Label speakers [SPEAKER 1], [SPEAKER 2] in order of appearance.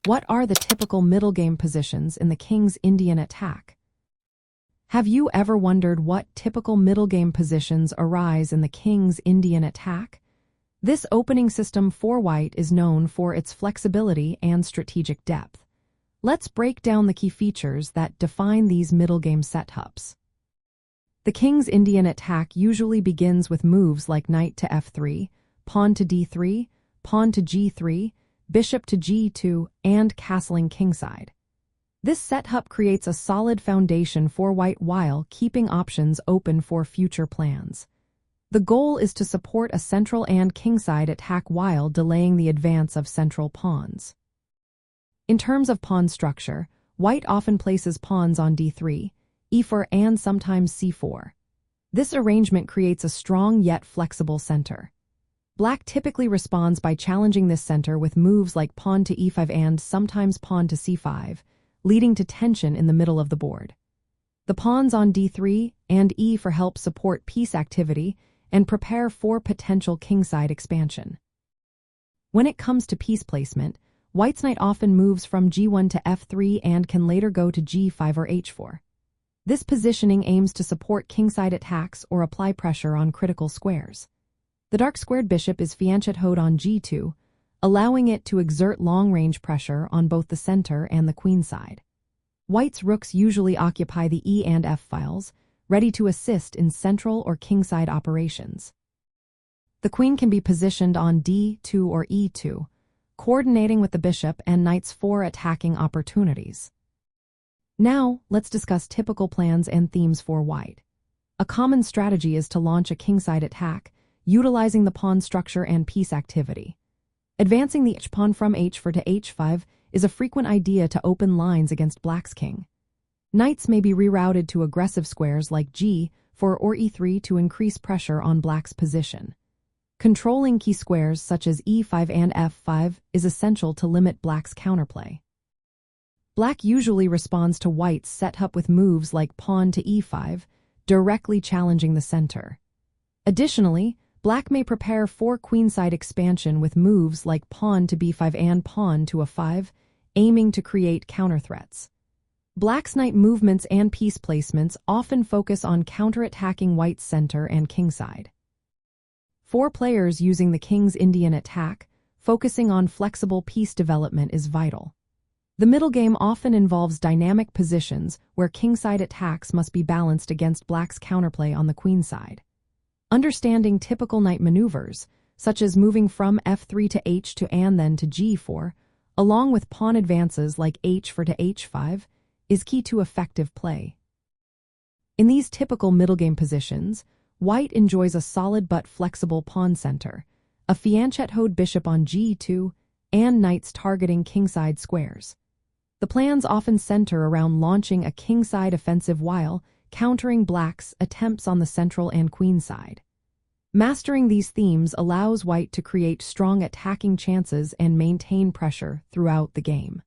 [SPEAKER 1] What are the typical middle game positions in the king's Indian attack? Have you ever wondered what typical middle game positions arise in the king's Indian attack? This opening system for white is known for its flexibility and strategic depth. Let's break down the key features that define these middle game setups. The king's Indian attack usually begins with moves like knight to f3, pawn to d3, pawn to g3, bishop to g2, and castling kingside. This setup creates a solid foundation for white while keeping options open for future plans. The goal is to support a central and kingside attack while delaying the advance of central pawns. In terms of pawn structure, white often places pawns on d3, e4, and sometimes c4. This arrangement creates a strong yet flexible center. Black typically responds by challenging this center with moves like pawn to e5 and sometimes pawn to c5, leading to tension in the middle of the board. The pawns on d3 and e4 help support piece activity and prepare for potential kingside expansion. When it comes to piece placement, white's knight often moves from g1 to f3 and can later go to g5 or h4. This positioning aims to support kingside attacks or apply pressure on critical squares. The dark squared bishop is fianchetted on g2, allowing it to exert long-range pressure on both the center and the queen side. White's rooks usually occupy the e and f files, ready to assist in central or kingside operations. The queen can be positioned on d2 or e2, coordinating with the bishop and knights for attacking opportunities. Now, let's discuss typical plans and themes for white. A common strategy is to launch a kingside attack, utilizing the pawn structure and piece activity. Advancing the h-pawn from h4 to h5 is a frequent idea to open lines against black's king. Knights may be rerouted to aggressive squares like g4 or e3 to increase pressure on black's position. Controlling key squares such as e5 and f5 is essential to limit black's counterplay. Black usually responds to white's setup with moves like pawn to e5, directly challenging the center. Additionally, black may prepare for queenside expansion with moves like pawn to b5 and pawn to a5, aiming to create counterthreats. Black's knight movements and piece placements often focus on counterattacking white's center and kingside. For players using the king's Indian attack, focusing on flexible piece development is vital. The middle game often involves dynamic positions where kingside attacks must be balanced against black's counterplay on the queen side. Understanding typical knight maneuvers, such as moving from f3 to h2 and then to g4, along with pawn advances like h4 to h5, is key to effective play. In these typical middle game positions, white enjoys a solid but flexible pawn center, a fianchetted bishop on g2, and knights targeting kingside squares. The plans often center around launching a kingside offensive while countering black's attempts on the central and queen side. Mastering these themes allows white to create strong attacking chances and maintain pressure throughout the game.